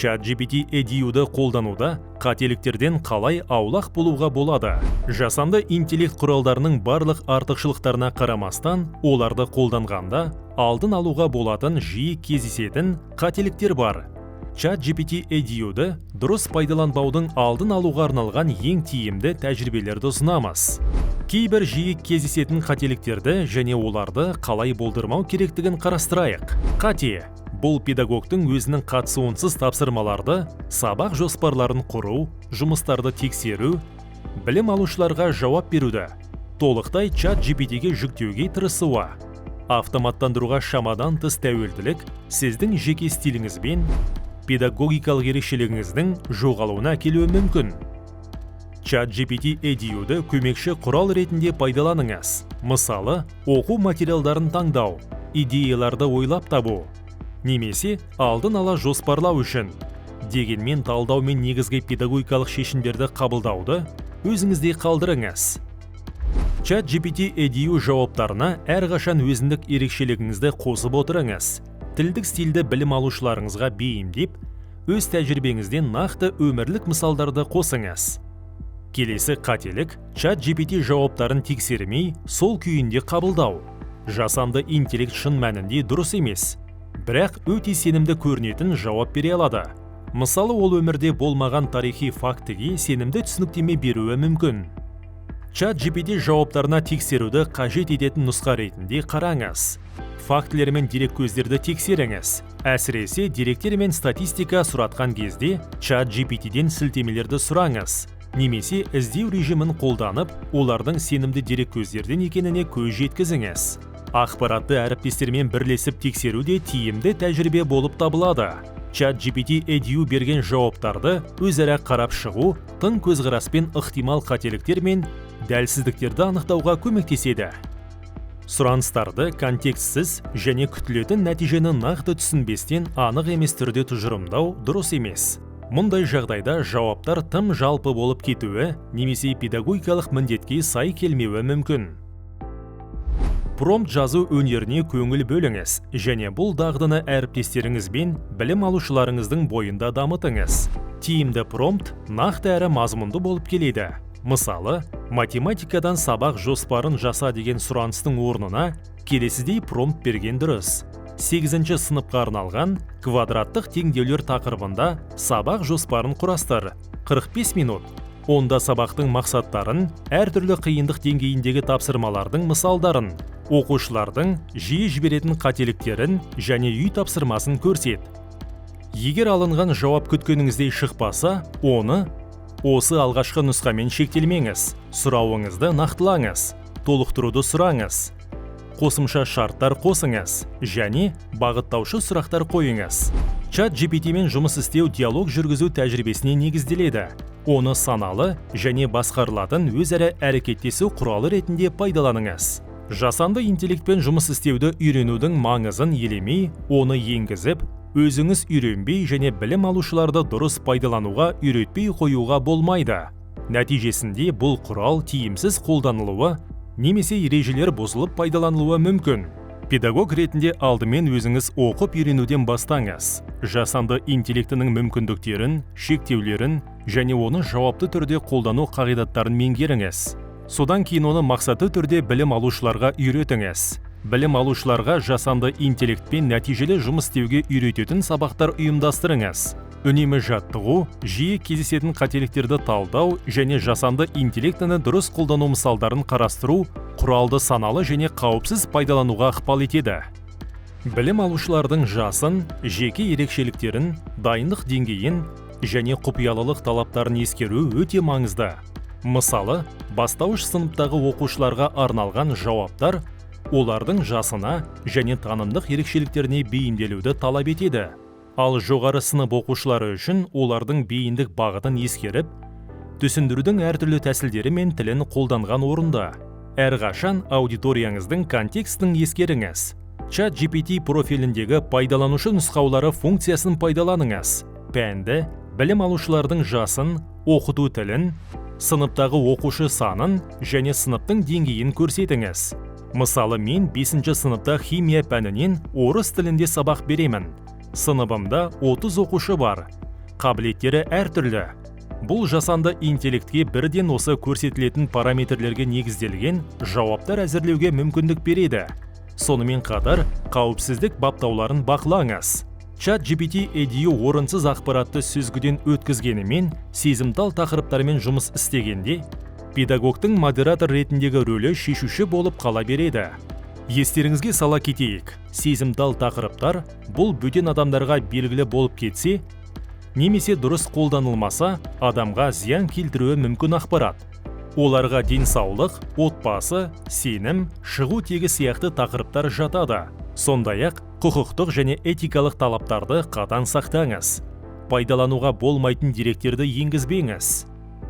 ChatGPT EDU'ды қолдануда қателіктерден қалай аулақ болуға болады? Жасанды интеллект құралдарының барлық артықшылықтарына қарамастан, оларды қолданғанда алдын алуға болатын жиі кездесетін қателіктер бар. ChatGPT EDU'ды дұрыс пайдаланбаудың алдын алуға арналған ең тиімді тәжірибелерді ұсынамыз. Кейбір жиі кездесетін қателіктерді және оларды қалай болдырмау керектігін қарастырайық. Қате — бұл педагогтың өзінің қатысуынсыз тапсырмаларды, сабақ жоспарларын құру, жұмыстарды тексеру, білім алушыларға жауап беруді толықтай ChatGPT-ге жүктеуге тырысуы. Автоматтандыруға шамадан тыс тәуелділік сіздің жеке стиліңізбен педагогикалық ерекшелігіңіздің жоғалуына әкелуі мүмкін. ChatGPT EDU'ды көмекші құрал ретінде пайдаланыңыз. Мысалы, оқу материалдарын таңдау, идеяларды ойлап табу, немесе алдын ала жоспарлау үшін. Дегенмен талдау мен негізгі педагогикалық шешімдерді қабылдауды өзіңізде қалдырыңыз. ChatGPT EDU жауаптарына әрқашан өзіндік ерекшелігіңізді қосып отырыңыз. Тілдік стильді білім алушыларыңызға бейімдеп, өз тәжірибеңізден нақты өмірлік мысалдарды қосыңыз. Келесі қателік — ChatGPT жауаптарын тексермей, сол күйінде қабылдау. Жасанды интеллект шын мәнінде дұрыс емес, бірақ өте сенімді көрінетін жауап бере алады. Мысалы, ол өмірде болмаған тарихи фактіге сенімді түсініктеме беруі мүмкін. ChatGPT жауаптарына тексеруді қажет ететін нұсқа ретінде қараңыз. Фактілер мен дереккөздерді тексеріңіз. Әсіресе деректер мен статистика сұратқан кезде ChatGPT-ден сілтемелерді сұраңыз. Немесе іздеу режимін қолданып, олардың сенімді дереккөздерден екеніне көз жеткізіңіз. Ақпаратты әріптестермен бірлесіп тексеру де тиімді тәжірибе болып табылады. ChatGPT EDU берген жауаптарды өзара қарап шығу, тың көзқараспен ықтимал қателіктер мен дәлсіздіктерді анықтауға көмектеседі. Сұраныстарды контекстсіз және күтілетін нәтижені нақты түсінбестен анық емес түрде тұжырымдау дұрыс емес. Мұндай жағдайда жауаптар тым жалпы болып кетуі немесе педагогикалық міндетке сай келмеуі мүмкін. Промпт жазу өнеріне көңіл бөліңіз және бұл дағдыны әріптестеріңізбен білім алушыларыңыздың бойында дамытыңыз. Тиімді промпт нақты әрі мазмұнды болып келеді. Мысалы, математикадан сабақ жоспарын жаса деген сұраныстың орнына келесідей промпт берген дұрыс. 8-ші сыныпқа арналған квадраттық теңдеулер тақырыбында сабақ жоспарын құрастыр. 45 минут. Онда сабақтың мақсаттарын, әртүрлі қиындық деңгейіндегі тапсырмалардың мысалдарын, оқушылардың жиі жіберетін қателіктерін және үй тапсырмасын көрсет. Егер алынған жауап күткеніңіздей шықпаса, оны осы алғашқы нұсқамен шектелмеңіз. Сұрауыңызды нақтылаңыз, толықтыруды сұраңыз, қосымша шарттар қосыңыз және бағыттаушы сұрақтар қойыңыз. ChatGPT мен жұмыс істеу диалог жүргізу тәжірибесіне негізделеді. Оны саналы және басқарылатын өзара әрекеттесу құралы ретінде пайдаланыңыз. Жасанды интеллектпен жұмыс істеуді үйренудің маңызын елемей, оны енгізіп, өзіңіз үйренбей және білім алушыларды дұрыс пайдалануға үйретпей қоюға болмайды. Нәтижесінде бұл құрал тиімсіз қолданылуы немесе ережелер бұзылып пайдаланылуы мүмкін. Педагог ретінде алдымен өзіңіз оқып үйренуден бастаңыз. Жасанды интеллектінің мүмкіндіктерін, шектеулерін және оны жауапты түрде қолдану қағидаттарын меңгеріңіз. Содан кейін оны мақсатты түрде білім алушыларға үйретіңіз. Білім алушыларға жасанды интеллектпен нәтижелі жұмыс істеуге үйрететін сабақтар ұйымдастырыңыз. Үнемі жаттығу, жиі кездесетін қателіктерді талдау және жасанды интеллектіні дұрыс қолдану мысалдарын қарастыру құралды саналы және қауіпсіз пайдалануға ықпал етеді. Білім алушылардың жасын, жеке ерекшеліктерін, дайындық деңгейін және құпиялылық талаптарын ескеру өте маңызды. Мысалы, бастауыш сыныптағы оқушыларға арналған жауаптар олардың жасына және танымдық ерекшеліктеріне бейімделуді талап етеді. Ал жоғары сынып оқушылары үшін олардың бейіндік бағытын ескеріп, түсіндірудің әртүрлі тәсілдері мен тілін қолданған орында. Әрқашан аудиторияңыздың контекстін ескеріңіз. ChatGPT профиліндегі пайдаланушы нұсқаулары функциясын пайдаланыңыз. Пәнді, білім алушылардың жасын, оқыту тілін, сыныптағы оқушы санын және сыныптың деңгейін көрсетіңіз. Мысалы, мен 5-ші сыныпта химия пәнінен орыс тілінде сабақ беремін. Сыныбымда 30 оқушы бар. қабілеттері әртүрлі. Бұл жасанды интеллектке бірден осы көрсетілетін параметрлерге негізделген жауаптар әзірлеуге мүмкіндік береді. Сонымен қатар, қауіпсіздік баптауларын бақылаңыз. ChatGPT Edu орынсыз ақпаратты сүзгіден өткізгенімен, сезімтал тақырыптармен жұмыс істегенде, педагогтың модератор ретіндегі рөлі шешуші болып қала береді. Естеріңізге сала кетейік, сезімтал тақырыптар бұл бөтен адамдарға белгілі болып кетсе, немесе дұрыс қолданылмаса, адамға зиян келтіруі мүмкін ақпарат. Оларға денсаулық, отбасы, сенім, шығу тегі сияқты тақырыптар жатады. Сондай-ақ, құқықтық және этикалық талаптарды қатаң сақтаңыз. Пайдалануға болмайтын деректерді енгізбеңіз.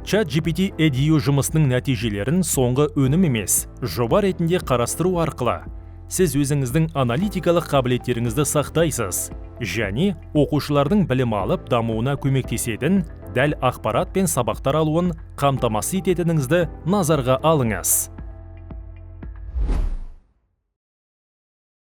ChatGPT Edu жұмысының нәтижелерін соңғы өнім емес, жоба ретінде қарастыру арқылы сіз өзіңіздің аналитикалық қабілеттеріңізді сақтайсыз және оқушылардың білім алып дамуына көмектесетін дәл ақпарат пен сабақтар алуын қамтамасыз ететініңізді назарға алыңыз.